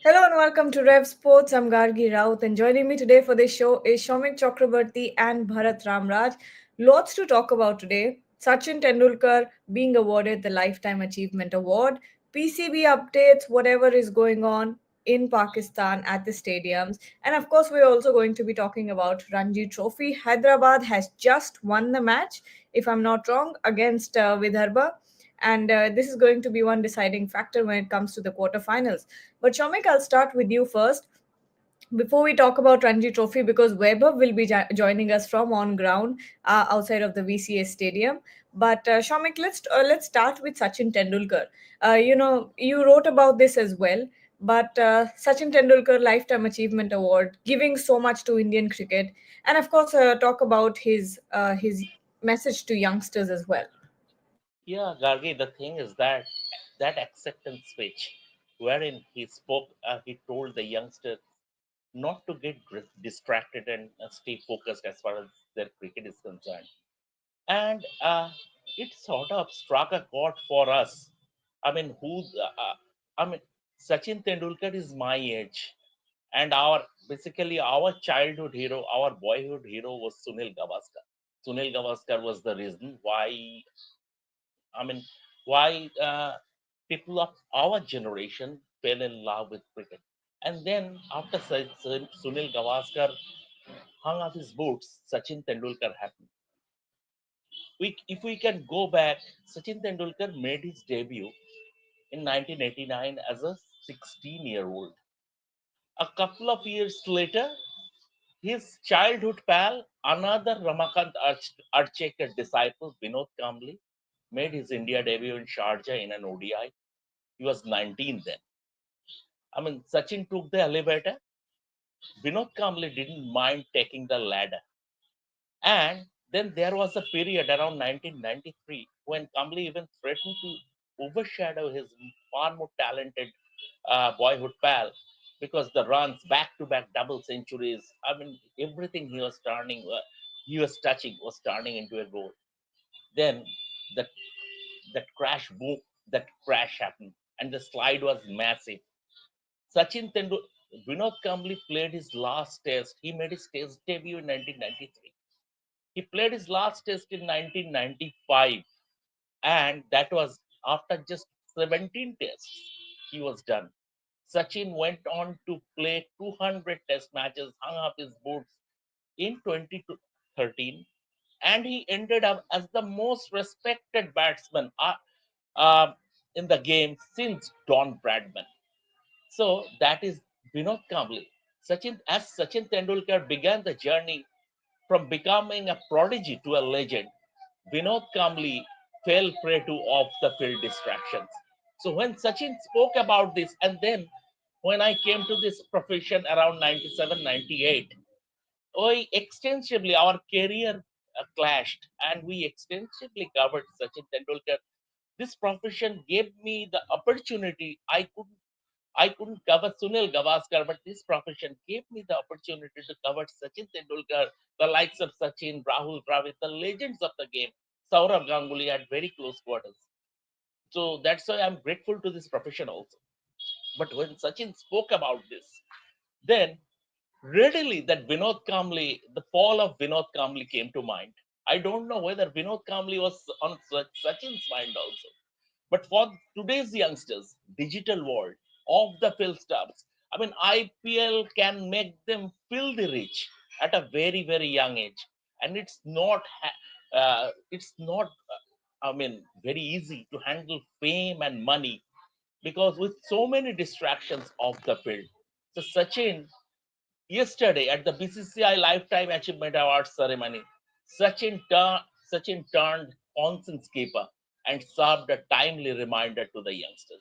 Hello and welcome to Rev Sports. I'm Gargi Raut, and joining me today for this show is Shami Chakrabarti and Bharat Ramraj. Lots to talk about today. Sachin Tendulkar being awarded the Lifetime Achievement Award, PCB updates, whatever is going on in Pakistan at the stadiums, and of course, we're also going to be talking about Ranji Trophy. Hyderabad has just won the match, if I'm not wrong, against Vidarbha, and this is going to be one deciding factor when it comes to the quarterfinals. But Shomik, I'll start with you first. Before we talk about Ranji Trophy, because Weber will be joining us from on ground outside of the VCA Stadium. But Shomik, let's start with Sachin Tendulkar. You wrote about this as well. But Sachin Tendulkar Lifetime Achievement Award, giving so much to Indian cricket, and of course, talk about his message to youngsters as well. Yeah, Gargi, the thing is that acceptance speech, wherein he spoke, he told the youngsters not to get distracted and stay focused as far as their cricket is concerned. And it sort of struck a chord for us. I mean, I mean, Sachin Tendulkar is my age, and basically our childhood hero, our boyhood hero was Sunil Gavaskar. Sunil Gavaskar was the reason I mean, why people of our generation fell in love with cricket. And then after Sunil Gavaskar hung up his boots, Sachin Tendulkar happened. If we can go back, Sachin Tendulkar made his debut in 1989 as a 16-year-old. A couple of years later, his childhood pal, another Ramakant Archekar disciple, Vinod Kambli, made his India debut in Sharjah in an ODI. He was 19 then. I mean, Sachin took the elevator. Vinod Kamble didn't mind taking the ladder. And then there was a period around 1993 when Kamble even threatened to overshadow his far more talented boyhood pal because the runs, back-to-back double centuries, I mean, everything he was touching was turning into a goal. Then that that that crash happened, and the slide was massive. Sachin Tendulkar, Vinod Kambli played his last test. He made his test debut in 1993. He played his last test in 1995, and that was after just 17 tests. He was done. Sachin went on to play 200 test matches, hung up his boots in 2013, and he ended up as the most respected batsman uh, in the game since Don Bradman. So that is Vinod Kambli. As Sachin Tendulkar began the journey from becoming a prodigy to a legend, Vinod Kambli fell prey to off the field distractions. So when Sachin spoke about this, and then when I came to this profession around 97, 98, we extensively, our career clashed and we extensively covered Sachin Tendulkar. This profession gave me the opportunity. I couldn't cover Sunil Gavaskar, but this profession gave me the opportunity to cover Sachin Tendulkar, the likes of Sachin, Rahul Dravid, the legends of the game, Saurav Ganguly at very close quarters. So that's why I'm grateful to this profession also. But when Sachin spoke about this, then readily that the fall of Vinod Kamli came to mind. I don't know whether Vinod Kamli was on Sachin's mind also. But for today's youngsters, digital world, off the field stuffs, I mean, IPL can make them filthy rich at a very, very young age. And it's not, I mean, very easy to handle fame and money because with so many distractions off the field. So Sachin, yesterday at the BCCI Lifetime Achievement Awards ceremony, Sachin turned conscience keeper and served a timely reminder to the youngsters.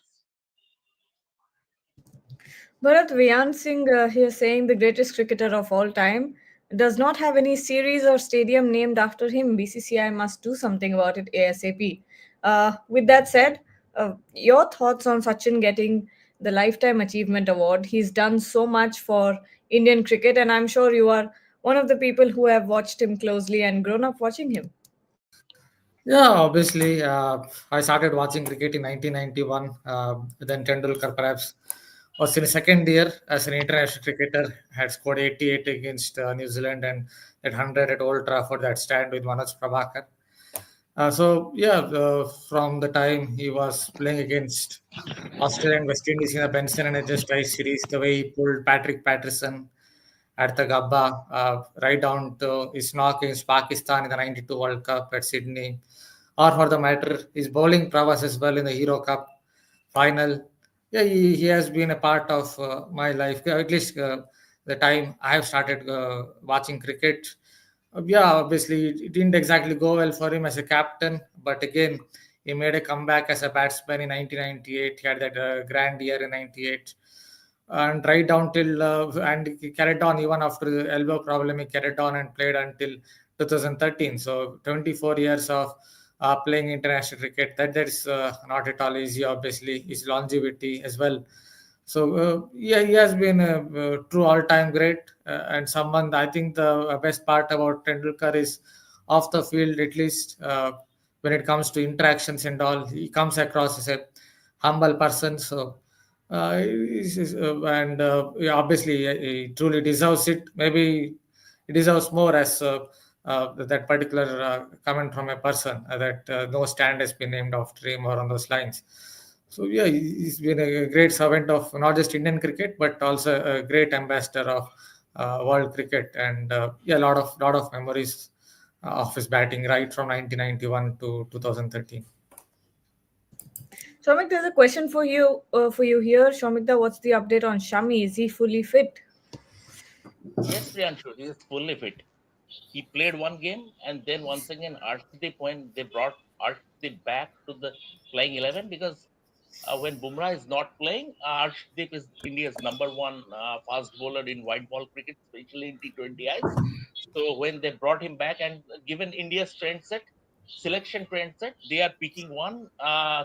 Bharat Vian Singh here saying the greatest cricketer of all time does not have any series or stadium named after him. BCCI must do something about it ASAP. With that said, your thoughts on Sachin getting the Lifetime Achievement Award? He's done so much for Indian cricket, and I'm sure you are one of the people who have watched him closely and grown up watching him. Yeah, obviously, I started watching cricket in 1991. Then Tendulkar perhaps was in his second year as an international cricketer, had scored 88 against New Zealand and that 100 at Old Trafford, that stand with Manoj Prabhakar. From the time he was playing against Australia and West Indies in the Benson and Edges Test series, the way he pulled Patrick Patterson at the Gabba, right down to his knock against Pakistan in the 92 World Cup at Sydney, or for the matter, his bowling prowess as well in the Hero Cup final. Yeah, he has been a part of my life, at least the time I have started watching cricket. Obviously, it didn't exactly go well for him as a captain, but again, he made a comeback as a batsman in 1998. He had that grand year in 98 and right down till and he carried on even after the elbow problem. He carried on and played until 2013. So 24 years of playing international cricket. That is not at all easy. Obviously, his longevity as well. So he has been a true all-time great and someone. I think the best part about Tendulkar is off the field, at least when it comes to interactions and all, he comes across as a humble person. And obviously he truly deserves it. Maybe he deserves more as that particular comment from a person that no stand has been named after him or on those lines. He's been a great servant of not just Indian cricket but also a great ambassador of world cricket, and a lot of memories of his batting right from 1991 to 2013. Shomik, there's a question for you here. Shomikda, what's the update on Shami? Is he fully fit? Yes, Priyanshu, he is fully fit. He played one game, and then once again, Arshdeep, when they brought Arshdeep back to the playing 11, because when Bumrah is not playing, Arshdeep is India's number one fast bowler in white ball cricket, especially in T20Is. So when they brought him back, and given India's trend set, selection trend set, they are picking one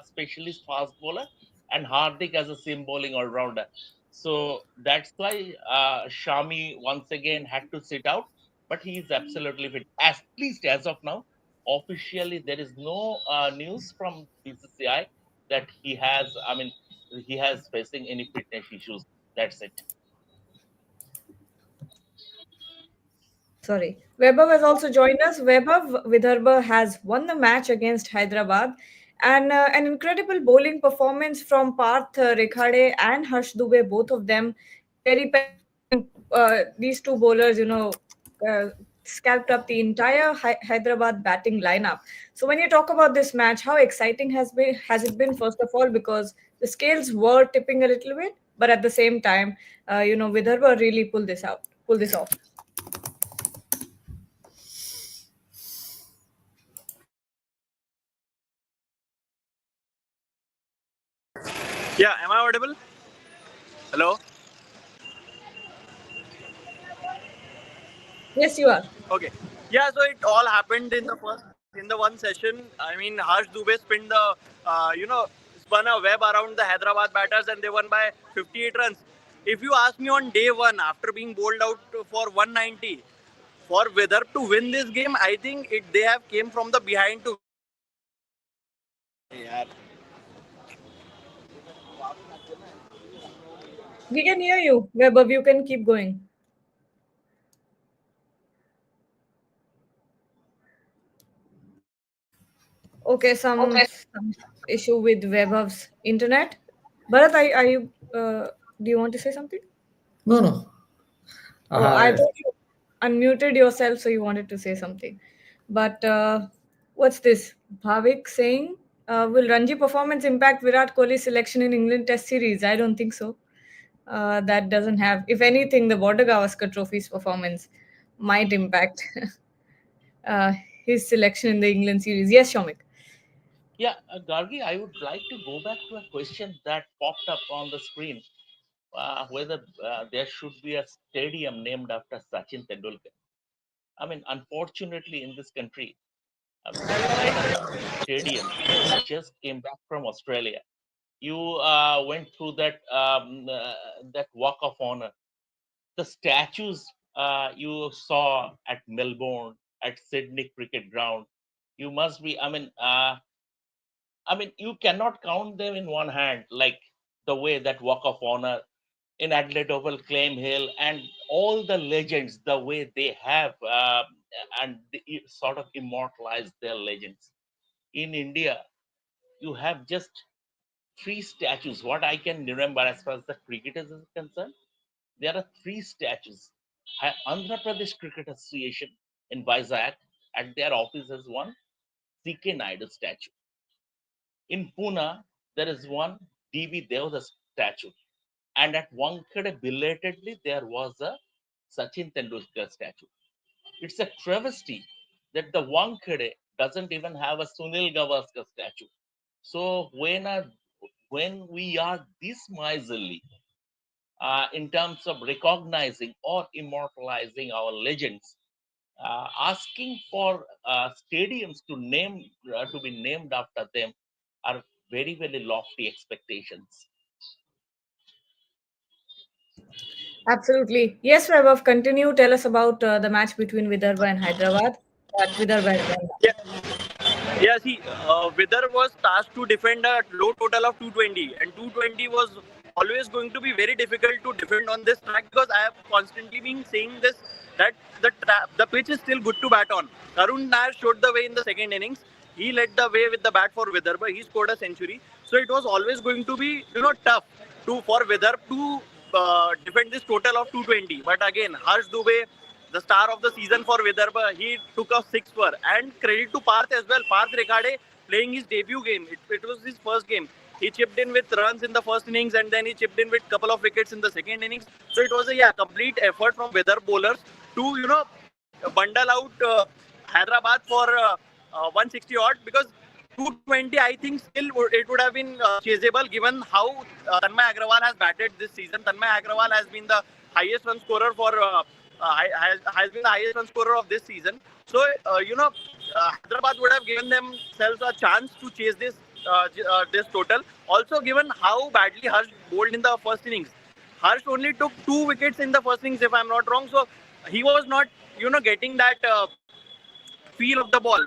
specialist fast bowler and Hardik as a sim bowling all rounder. So that's why Shami once again had to sit out, but he is absolutely fit. At least as of now, officially there is no news from BCCI that he has. I mean, he has facing any fitness issues. That's it. Sorry. Vaibhav has also joined us. Vaibhav, Vidarbha has won the match against Hyderabad, and an incredible bowling performance from Parth Rekhade and Harsh Dubey, both of them very penetrating. These two bowlers, uh, scalped up the entire Hyderabad batting lineup. So when you talk about this match, how exciting has it been? First of all, because the scales were tipping a little bit, but at the same time, Vidarbha really pulled this off. Yeah, am I audible? Hello. Yes, you are. Okay. Yeah, so it all happened in the one session. I mean, Harsh Dubey spun a web around the Hyderabad batters, and they won by 58 runs. If you ask me on day one, after being bowled out for 190, for Vidarbha to win this game, I think they have came from the behind to. Yeah. We can hear you, Webber. You can keep going. Okay, some issue with Webber's internet. Bharat, are you? Do you want to say something? No, no. Oh, I Uh, thought you unmuted yourself, so you wanted to say something. But what's this? Bhavik saying, "Will Ranji performance impact Virat Kohli's selection in England Test series?" I don't think so. That doesn't have. If anything, the Border Gavaskar Trophy's performance might impact uh, his selection in the England series. Yes, Shomik. Yeah, Gargi, I would like to go back to a question that popped up on the screen, whether there should be a stadium named after Sachin Tendulkar. I mean, unfortunately, in this country, there are not enough stadiums. You just came back from Australia. You went through that walk of honor. The statues you saw at Melbourne, at Sydney Cricket Ground. You must be. I mean, you cannot count them in one hand, like the way that Walk of Honor. in Adelaide Oval, Claim Hill, and all the legends, the way they have and they sort of immortalized their legends. In India, you have just three statues. What I can remember as far as the cricketers is concerned, there are three statues. Andhra Pradesh Cricket Association in Vizag at their office has one C.K. Naidu statue. In Pune, there is one D.V. Devdas statue. And at Wankhede, belatedly, there was a Sachin Tendulkar statue. It's a travesty that the Wankhede doesn't even have a Sunil Gavaskar statue. So when we are this miserly in terms of recognizing or immortalizing our legends, asking for stadiums to be named after them are very very lofty expectations. Absolutely. Yes, Vaibhav, continue. Tell us about the match between Vidarbha and Hyderabad. But Vidarbha has won. Yeah, yeah. See, Vidar was tasked to defend a low total of 220, and 220 was always going to be very difficult to defend on this track because I have constantly been saying this that the pitch is still good to bat on. Karun Nair showed the way in the second innings. He led the way with the bat for Vidarbha. He scored a century, so it was always going to be tough to for Vidarbha to defend this total of 220. But again, Harsh Dubey, the star of the season for Vidarbha, he took a six for. And credit to Parth as well. Parth Rekade playing his debut game. It was his first game. He chipped in with runs in the first innings and then he chipped in with a couple of wickets in the second innings. So it was a complete effort from Vidarbha bowlers to bundle out Hyderabad for 160 odd because 220 I think still it would have been chaseable given how Tanmay Agrawal has batted this season. Tanmay Agrawal has been the highest run scorer for has been the highest run scorer of this season. So Hyderabad would have given themselves a chance to chase this total. Also, given how badly Harsh bowled in the first innings, Harsh only took 2 wickets in the first innings, if I'm not wrong. So he was not getting that feel of the ball.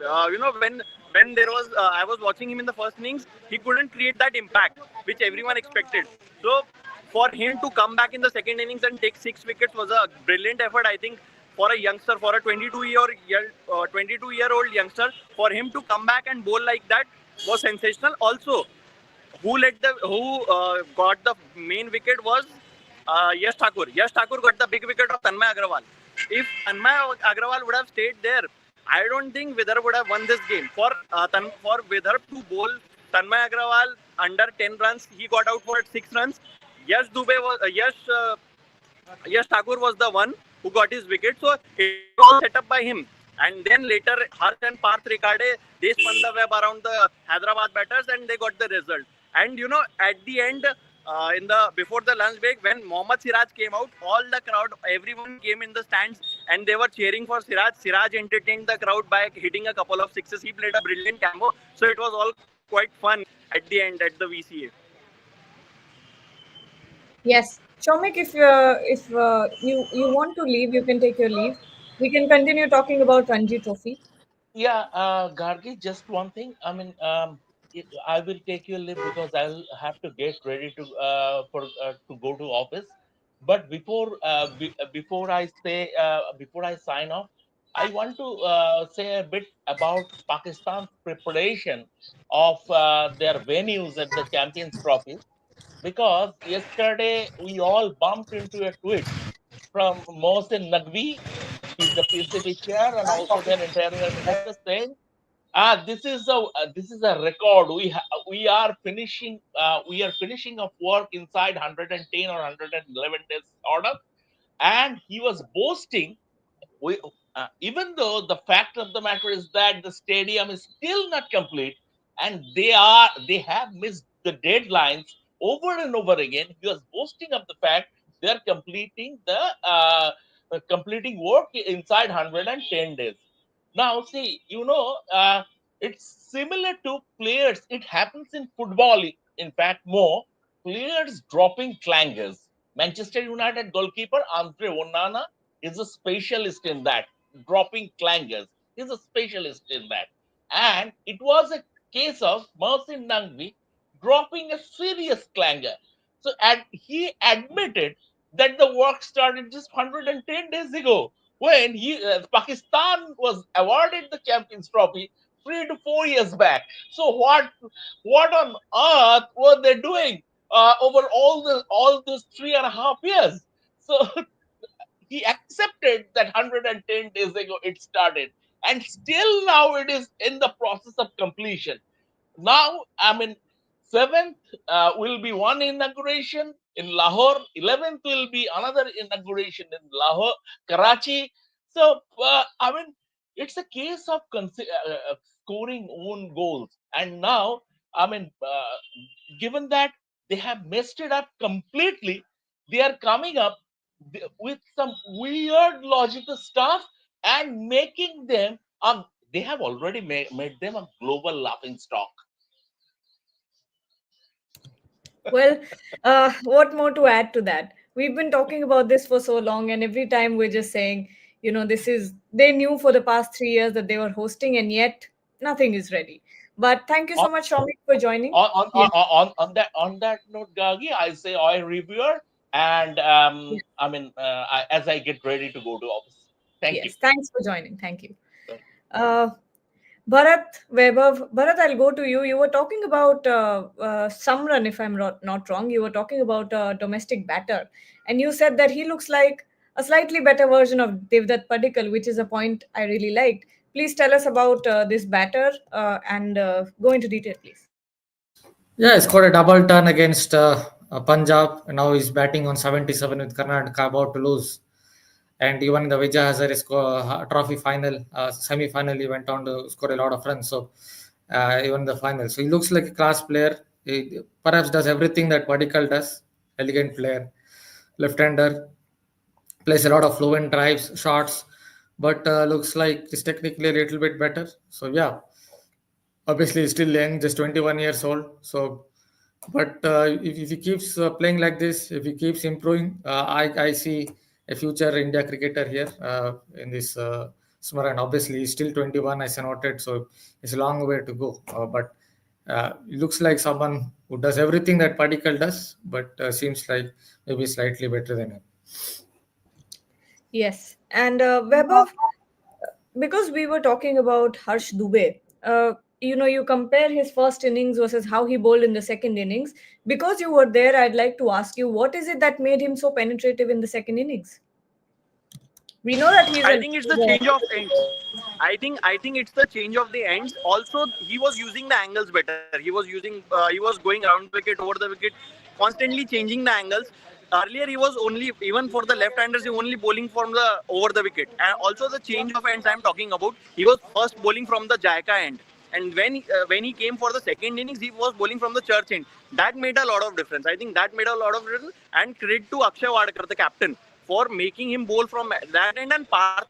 When there was I was watching him in the first innings, he couldn't create that impact which everyone expected. So for him to come back in the second innings and take 6 wickets was a brilliant effort. I think for a youngster, for a 22-year-old youngster, for him to come back and bowl like that was sensational. Also, who got the main wicket was Yash Thakur. Yash Thakur got the big wicket of Tanmay Agrawal. If Tanmay Agrawal would have stayed there, I don't think Vidarbha would have won this game. For Vidarbha to bowl Tanmay Agrawal under 10 runs, he got out for 6 runs. Yash Dubey was Yash Thakur was the one who got his wicket. So it was all set up by him. And then later, Harsh and Parth Rekade, they spun the web around the Hyderabad batters and they got the result. And at the end, in the before the lunch break, when Mohammad Siraj came out, all the crowd, everyone came in the stands and they were cheering for Siraj. Siraj entertained the crowd by hitting a couple of sixes. He played a brilliant combo. So it was all quite fun at the end at the VCA. Yes. Shomik, if you want to leave, you can take your leave. We can continue talking about Ranji Trophy. Yeah, Gargi, just one thing. I mean, I will take your leave because I'll have to get ready to go to office. But before I sign off, I want to say a bit about Pakistan's preparation of their venues at the Champions Trophy, because yesterday we all bumped into a tweet from Mohsen Naqvi. He's the PCB chair and also their interior minister, saying, this is a record. We are finishing of work inside 110 or 111 days order." And he was boasting, we, even though the fact of the matter is that the stadium is still not complete and they have missed the deadlines over and over again. He was boasting of the fact they are completing work inside 110 days. Now see, it's similar to players. It happens in football, in fact, more players dropping clangers. Manchester United goalkeeper Andre Onana is a specialist in that, dropping clangers. He's a specialist in that. And it was a case of Mohsin Naqvi dropping a serious clanger. So, and he admitted that the work started just 110 days ago when Pakistan was awarded the Champions Trophy 3 to 4 years back. So, what on earth were they doing over all those 3.5 years? So, he accepted that 110 days ago it started, and still now it is in the process of completion. Now, I mean, seventh will be one inauguration in Lahore. 11th will be another inauguration in Lahore, Karachi. So, I mean, it's a case of scoring own goals. And now, I mean, given that they have messed it up completely, they are coming up with some weird logical stuff and making them. They have already made them a global laughing stock. Well, what more to add to that? We've been talking about this for so long, and every time we're just saying, this is, they knew for the past 3 years that they were hosting, and yet nothing is ready. But thank you on so much, Shami, for joining. on on Yeah, on that note, Gagi, I say I reviewer, and yeah, I mean, as I get ready to go to office. Thank you. yes. Thanks for joining. Thank you. Uh, Bharat, Vaibhav, Bharat, I'll go to you. You were talking about Samran, if I'm not wrong. You were talking about a domestic batter, and you said that he looks like a slightly better version of Devdutt Padikkal, which is a point I really liked. Please tell us about this batter and go into detail, please. Yeah, he scored a double turn against Punjab. Now he's batting on 77 with Karnataka about to lose. And even in the Vijay Hazare Trophy final, semi-final, he went on to score a lot of runs. So even the final, so he looks like a class player. He perhaps does everything that Padikkal does. Elegant player, left-hander, plays a lot of fluent drives, shots, but looks like he's technically a little bit better. So yeah, obviously he's still young, just 21 years old. So, but if he keeps playing like this, if he keeps improving, I see a future India cricketer here in this Smaran. Obviously, he's still 21, as I noted, so it's a long way to go. But he looks like someone who does everything that Padikkal does, but seems like maybe slightly better than him. Yes, and Vaibhav, because we were talking about Harsh Dubey, you compare his first innings versus how he bowled in the second innings. Because you were there, I'd like to ask you, what is it that made him so penetrative in the second innings? We know that he's I a think it's the change of ends. I think it's the change of the ends. Also, he was using the angles better. He was going around the wicket, over the wicket, constantly changing the angles. Earlier, he was only, even for the left-handers, he only bowling from the over the wicket. And also the change of ends I'm talking about. He was first bowling from the Jaika end, and when he came for the second innings, he was bowling from the Church end. That made a lot of difference. I think that made a lot of difference. And credit to Akshay Wadkar, the captain, for making him bowl from that end, and Parth also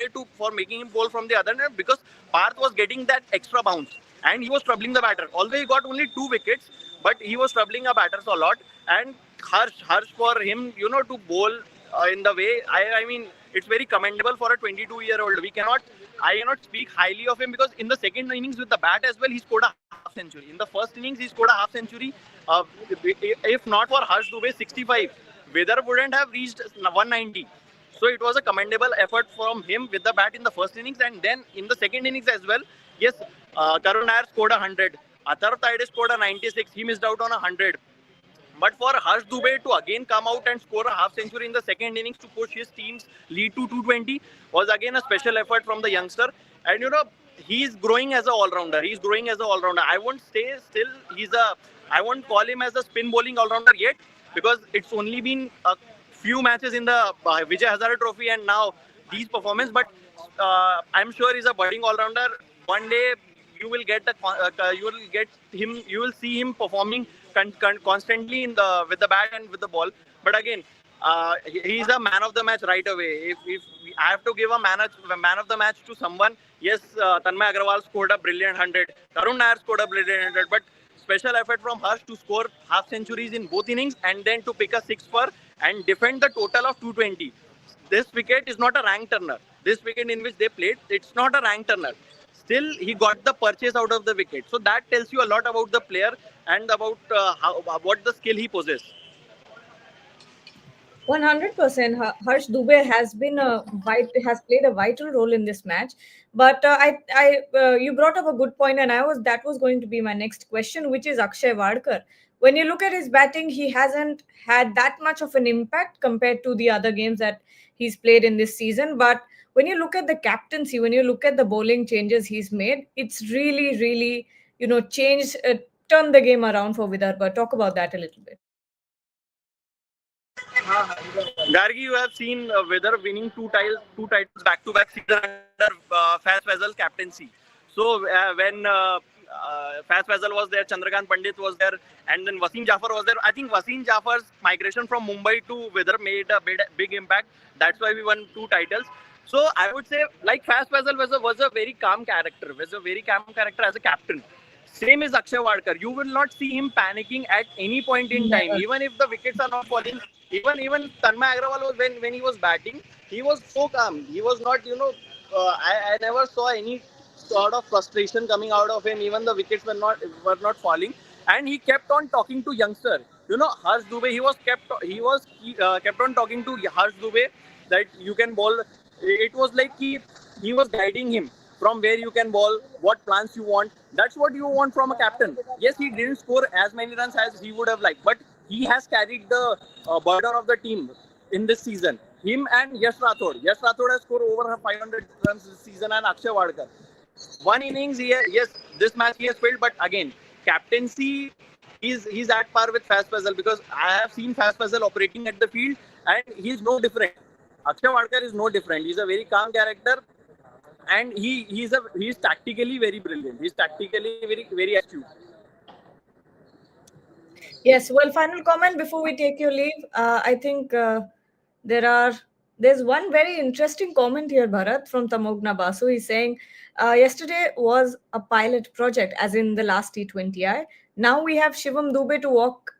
went a long way to for making him bowl from the other end, because Parth was getting that extra bounce and he was troubling the batter. Although he got only 2 wickets, but he was troubling our batters a lot. And Harsh for him, to bowl in the way, I mean, it's very commendable for a 22-year-old. I cannot speak highly of him, because in the second innings with the bat as well, he scored a half century. In the first innings, he scored a half century. Uh, if not for Harsh Dubey 65, Weather wouldn't have reached 190. So it was a commendable effort from him with the bat in the first innings, and then in the second innings as well. Yes, Karun Nair scored 100. Atar Taide scored a 96. He missed out on 100. But for Harsh Dubey to again come out and score a half century in the second innings to push his team's lead to 220 was again a special effort from the youngster. And he's growing as an all-rounder. He's growing as an all-rounder. I won't say still I won't call him as a spin bowling all-rounder yet, because it's only been a few matches in the Vijay Hazare Trophy and now these performances. But I'm sure he's a budding all-rounder. One day you will get him. You will see him performing constantly with the bat and with the ball. But again, he's a man of the match right away. If I have to give a man of the match to someone, yes, Tanmay Agarwal scored a brilliant 100. Karun Nair scored a brilliant 100. But special effort from Harsh to score half centuries in both innings and then to pick a six for and defend the total of 220. This wicket is not a rank turner. This wicket in which they played, it's not a rank turner. Still, he got the purchase out of the wicket. So that tells you a lot about the player and about what the skill he possesses. 100%. Harsh Dubey has been has played a vital role in this match. But you brought up a good point, and that was going to be my next question, which is Akshay Wadkar. When you look at his batting, he hasn't had that much of an impact compared to the other games that he's played in this season. But when you look at the captaincy, when you look at the bowling changes he's made, it's really, really, changed, turned the game around for Vidarbha. Talk about that a little bit. Gargi, you have seen Weather winning two titles back-to-back season under Faz Faisal's captaincy. So when Faz Faisal was there, Chandrakant Pandit was there, and then Wasim Jafar was there. I think Wasim Jafar's migration from Mumbai to Weather made a big impact. That's why we won two titles. So I would say, like Faz Faisal was a very calm character, as a captain. Same as Akshay Wadkar. You will not see him panicking at any point in time, Never. even if the wickets are not falling. Even Tanmay Agrawal was when he was batting, he was so calm. He was not, I never saw any sort of frustration coming out of him. Even the wickets were not falling, and he kept on talking to youngster. Harsh Dubey. He kept on talking to Harsh Dubey that you can bowl. It was like he was guiding him from where you can bowl, what plans you want. That's what you want from a captain. Yes, he didn't score as many runs as he would have liked, but he has carried the burden of the team in this season. Him and Yash Rathod. Yash Rathod has scored over 500 runs this season, and Akshay Wadkar. One innings, yes, this match he has failed, but again, captaincy, he's at par with Faz Faisal, because I have seen Faz Faisal operating at the field, and he's no different. Akshay Wadkar is no different. He's a very calm character, and he's tactically very brilliant. He's tactically very astute. Yes, well, final comment before we take your leave. I think there are there's one very interesting comment here, Bharat, from Tamogna Basu. He's saying, yesterday was a pilot project, as in the last T20I. Now we have Shivam Dubey to walk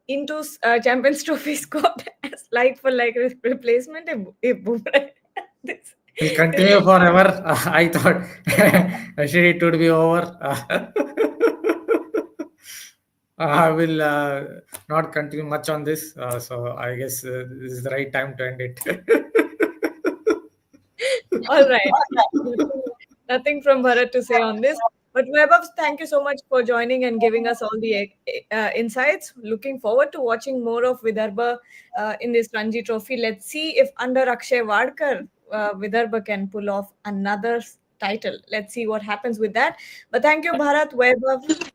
into Champions Trophy squad as like for like replacement. Bumrah. this, Will this continue forever. I thought actually it would be over. I will not continue much on this. So I guess this is the right time to end it. All right. Nothing from Bharat to say on this. But Vaibhav, thank you so much for joining and giving us all the insights. Looking forward to watching more of Vidarbha in this Ranji Trophy. Let's see if under Akshay Wadkar, Vidarbha can pull off another title. Let's see what happens with that. But thank you, Bharat, Vaibhav.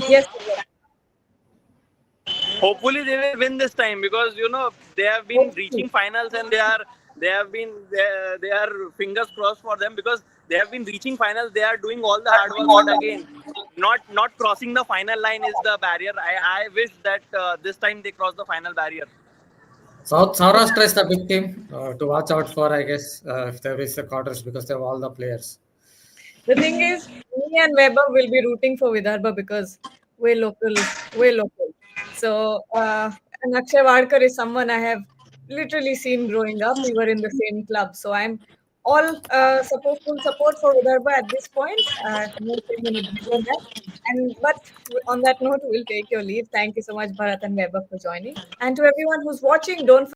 Yes. Hopefully they will win this time, because they have been reaching finals, and they are fingers crossed for them, because they have been reaching finals. They are doing all the hard work, but again, not crossing the final line is the barrier. I wish that this time they cross the final barrier. South Saurashtra is the big team to watch out for, I guess, if they reach the quarters, because they have all the players. The thing is, me and Weber will be rooting for Vidarbha because we're local, we're local. So, and Akshay Wadkar is someone I have literally seen growing up. We were in the same club. So I'm all full support for Vidarbha at this point. No shame in admitting that. But on that note, we'll take your leave. Thank you so much, Bharat and Weber, for joining. And to everyone who's watching, don't